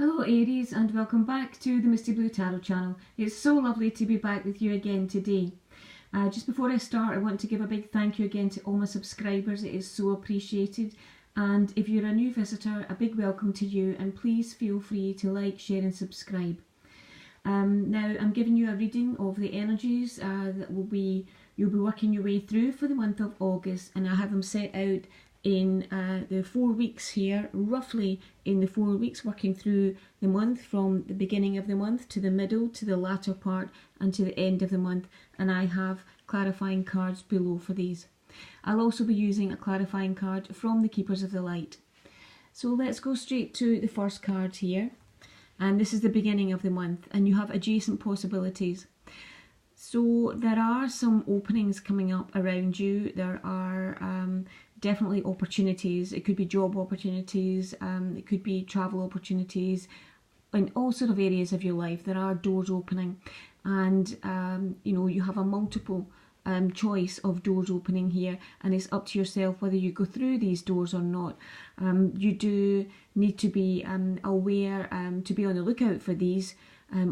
Hello Aries, and welcome back to the Misty Blue Tarot channel. It's so lovely to be back with you again today. Just before I start, I want to give a big thank you again to all my subscribers. It is so appreciated. And if you're a new visitor, a big welcome to you, and please feel free to like, share and subscribe. Now I'm giving you a reading of the energies that you'll be working your way through for the month of August, and I have them set out in the 4 weeks here, roughly in the 4 weeks, working through the month from the beginning of the month to the middle, to the latter part and to the end of the month, and I have clarifying cards below for these. I'll also be using a clarifying card from the Keepers of the Light. So let's go straight to the first card here, and this is the beginning of the month, and you have adjacent possibilities. So there are some openings coming up around you. There are definitely opportunities. It could be job opportunities, it could be travel opportunities, in all sort of areas of your life. There are doors opening, and you have a multiple choice of doors opening here, and it's up to yourself whether you go through these doors or not. You do need to be aware to be on the lookout for these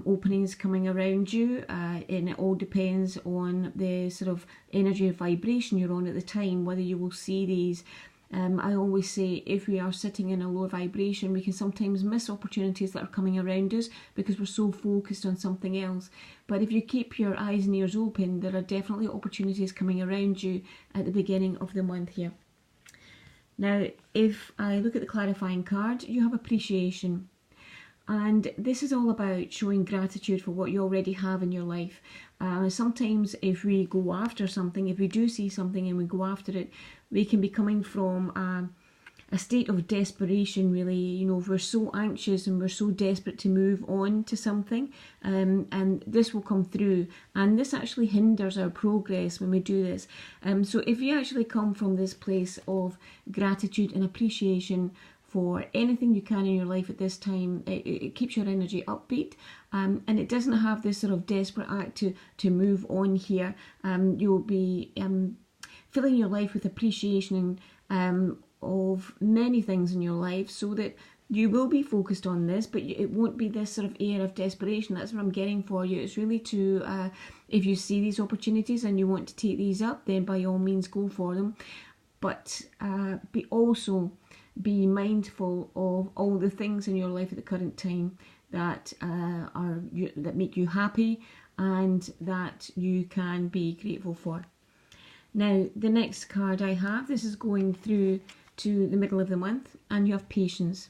openings coming around you, and it all depends on the sort of energy and vibration you're on at the time, whether you will see these. I always say, if we are sitting in a lower vibration, we can sometimes miss opportunities that are coming around us because we're so focused on something else. But if you keep your eyes and ears open, there are definitely opportunities coming around you at the beginning of the month here. Now, if I look at the clarifying card, you have appreciation. And this is all about showing gratitude for what you already have in your life. Sometimes if we go after something, if we do see something and we go after it, we can be coming from a state of desperation, really. You know, we're so anxious and we're so desperate to move on to something, and this will come through, and this actually hinders our progress when we do this. So if you actually come from this place of gratitude and appreciation for anything you can in your life at this time, it keeps your energy upbeat, and it doesn't have this sort of desperate act to move on here. You'll be filling your life with appreciation of many things in your life, so that you will be focused on this, but it won't be this sort of air of desperation. That's what I'm getting for you. It's really to, if you see these opportunities and you want to take these up, then by all means go for them. But be mindful of all the things in your life at the current time that that make you happy and that you can be grateful for. Now, the next card I have, this is going through to the middle of the month, and you have patience.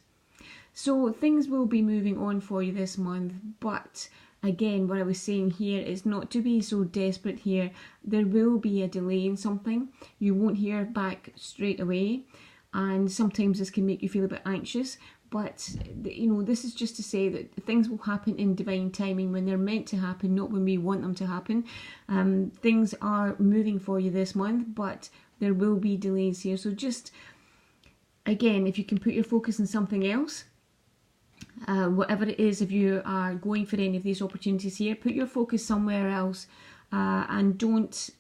So things will be moving on for you this month, but again, what I was saying here is not to be so desperate here. There will be a delay in something. You won't hear back straight away, and sometimes this can make you feel a bit anxious, but this is just to say that things will happen in divine timing, when they're meant to happen, not when we want them to happen. Things are moving for you this month, but there will be delays here. So just, again, if you can put your focus on something else, whatever it is, if you are going for any of these opportunities here, put your focus somewhere else, and don't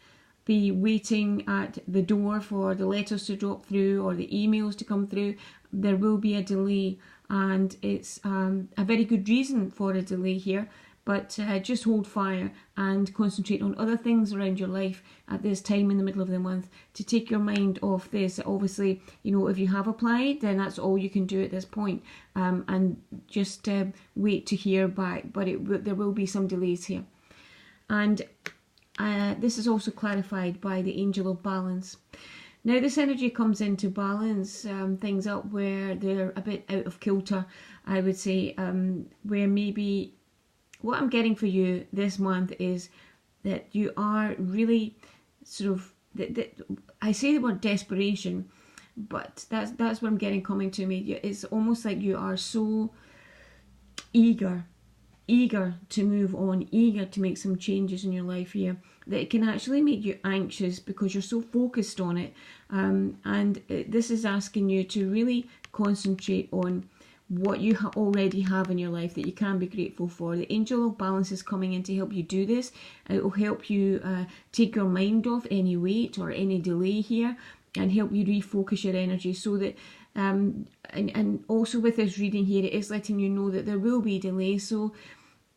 be waiting at the door for the letters to drop through or the emails to come through. There will be a delay, and it's a very good reason for a delay here, but just hold fire and concentrate on other things around your life at this time in the middle of the month to take your mind off this. Obviously, if you have applied, then that's all you can do at this point, and just wait to hear back, but there will be some delays here. And this is also clarified by the Angel of Balance. Now, this energy comes in to balance things up where they're a bit out of kilter, I would say, where maybe what I'm getting for you this month is that you are really sort of, I say the word desperation, but that's what I'm getting coming to me. It's almost like you are so eager to move on, eager to make some changes in your life here, that it can actually make you anxious because you're so focused on it. And this is asking you to really concentrate on what you already have in your life that you can be grateful for. The Angel of Balance is coming in to help you do this. It will help you take your mind off any weight or any delay here, and help you refocus your energy so that And also with this reading here, it is letting you know that there will be delays, so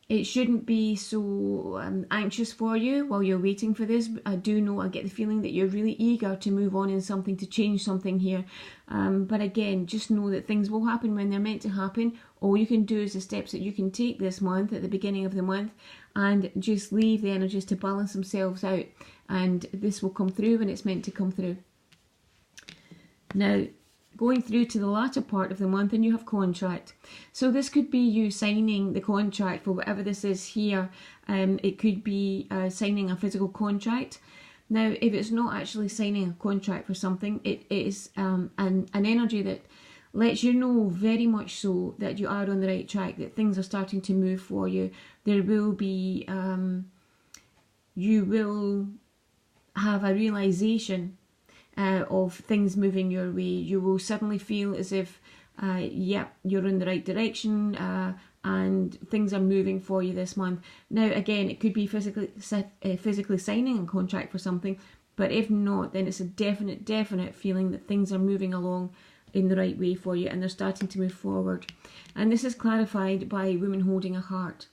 it shouldn't be so anxious for you while you're waiting for this. I get the feeling that you're really eager to move on in something, to change something here. But again, just know that things will happen when they're meant to happen. All you can do is the steps that you can take this month, at the beginning of the month, and just leave the energies to balance themselves out. And this will come through when it's meant to come through. Now, going through to the latter part of the month, and you have contract. So this could be you signing the contract for whatever this is here. It could be signing a physical contract. Now, if it's not actually signing a contract for something, it is an energy that lets you know very much so that you are on the right track, that things are starting to move for you. There will be, you will have a realization of things moving your way. You will suddenly feel as if, you're in the right direction and things are moving for you this month. Now, again, it could be physically signing a contract for something, but if not, then it's a definite feeling that things are moving along in the right way for you and they're starting to move forward. And this is clarified by women holding a heart.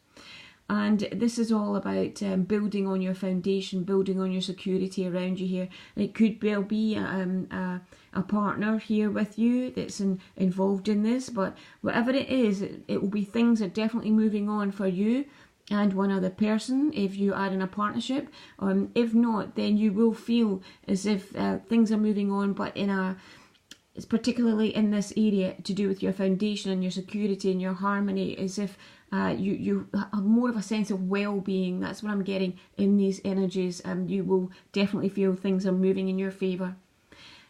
And this is all about building on your foundation, building on your security around you here. It could well be a partner here with you that's involved in this, but whatever it is, it will be things that are definitely moving on for you and one other person if you are in a partnership. If not, then you will feel as if things are moving on, but it's particularly in this area to do with your foundation and your security and your harmony, as if you have more of a sense of well-being. That's what I'm getting in these energies. You will definitely feel things are moving in your favour.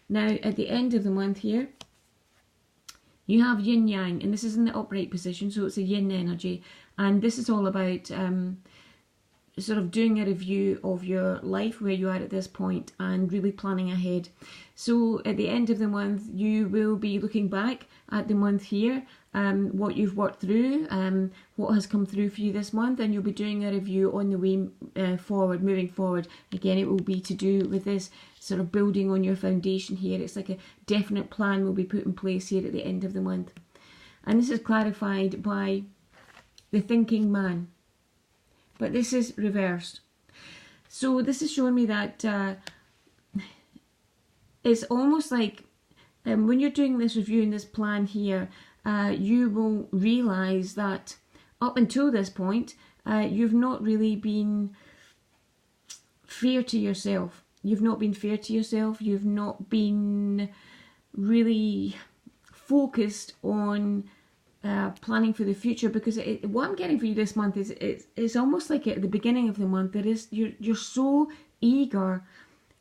Now, at the end of the month here, you have yin yang, and this is in the upright position, so it's a yin energy. And this is all about sort of doing a review of your life, where you are at this point, and really planning ahead. So at the end of the month, you will be looking back at the month here, what you've worked through, what has come through for you this month, and you'll be doing a review on the way forward, moving forward. Again, it will be to do with this sort of building on your foundation here. It's like a definite plan will be put in place here at the end of the month. And this is clarified by the thinking man. But this is reversed. So this is showing me that it's almost like when you're doing this review and this plan here, you will realise that up until this point, you've not really been fair to yourself. You've not been fair to yourself. You've not been really focused on planning for the future, because what I'm getting for you this month is it's almost like at the beginning of the month you're so eager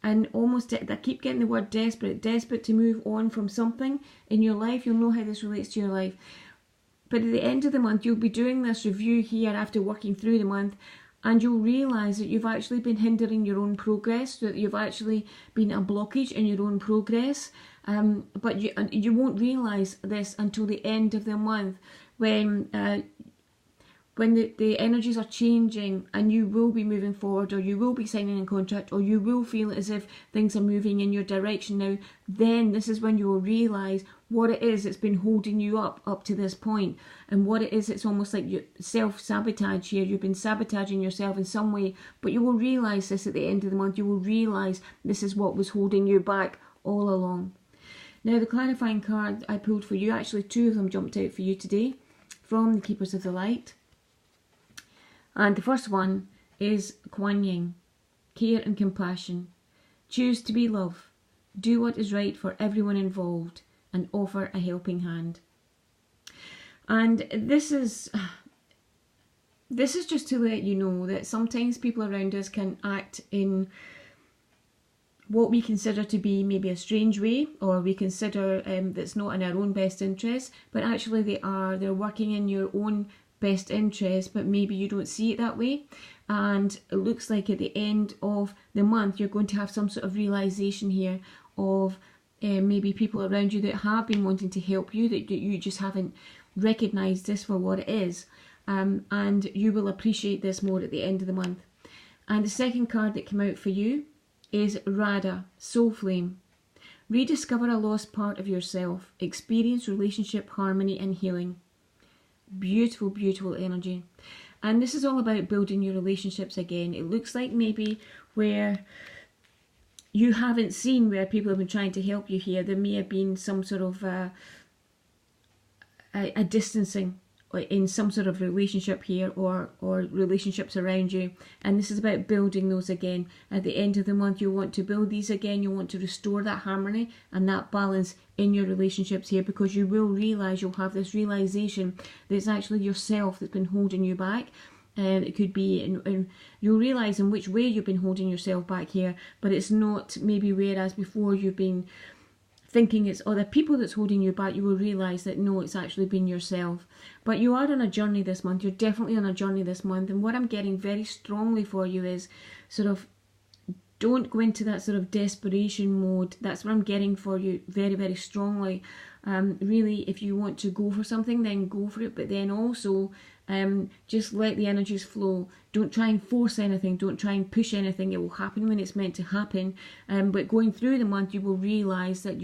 and almost, I keep getting the word desperate to move on from something in your life. You'll know how this relates to your life, but at the end of the month you'll be doing this review here after working through the month, and you'll realise that you've actually been hindering your own progress, that you've actually been a blockage in your own progress. But you won't realise this until the end of the month, when the energies are changing and you will be moving forward, or you will be signing a contract, or you will feel as if things are moving in your direction now. Then this is when you will realise what it is that's been holding you up to this point, and what it is. It's almost like you self-sabotage here. You've been sabotaging yourself in some way, but you will realise this at the end of the month. You will realise this is what was holding you back all along. Now, the clarifying card I pulled for you, actually two of them jumped out for you today from the Keepers of the Light. And the first one is Kuan Yin, care and compassion. Choose to be love. Do what is right for everyone involved and offer a helping hand. And this is just to let you know that sometimes people around us can act in what we consider to be maybe a strange way, or we consider that's not in our own best interest, but actually they're working in your own best interest, but maybe you don't see it that way. And it looks like at the end of the month you're going to have some sort of realization here of maybe people around you that have been wanting to help you, that you just haven't recognized this for what it is, and you will appreciate this more at the end of the month. And the second card that came out for you is Radha, Soul Flame. Rediscover a lost part of yourself. Experience relationship harmony and healing. Beautiful, beautiful energy. And this is all about building your relationships again. It looks like maybe where you haven't seen where people have been trying to help you here, there may have been some sort of a distancing in some sort of relationship here, or relationships around you, and this is about building those again. At the end of the month, you want to build these again. You want to restore that harmony and that balance in your relationships here, because you will realize, you'll have this realization that it's actually yourself that's been holding you back. It could be, and you'll realize in which way you've been holding yourself back here, but it's not maybe whereas before you've been thinking it's other people that's holding you back. You will realize that no, it's actually been yourself. But you are on a journey this month. You're definitely on a journey this month, and what I'm getting very strongly for you is sort of, don't go into that sort of desperation mode. That's what I'm getting for you very, very strongly. Really, if you want to go for something, then go for it, but then also just let the energies flow. Don't try and force anything. Don't try and push anything. It will happen when it's meant to happen. But going through the month, you will realize that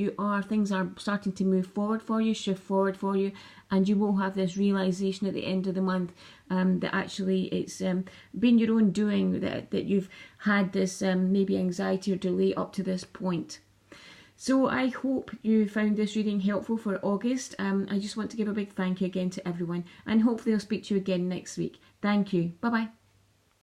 things are starting to move forward for you, shift forward for you, and you will have this realization at the end of the month that actually it's been your own doing, that you've had this maybe anxiety or delay up to this point. So I hope you found this reading helpful for August. I just want to give a big thank you again to everyone, and hopefully I'll speak to you again next week. Thank you. Bye-bye.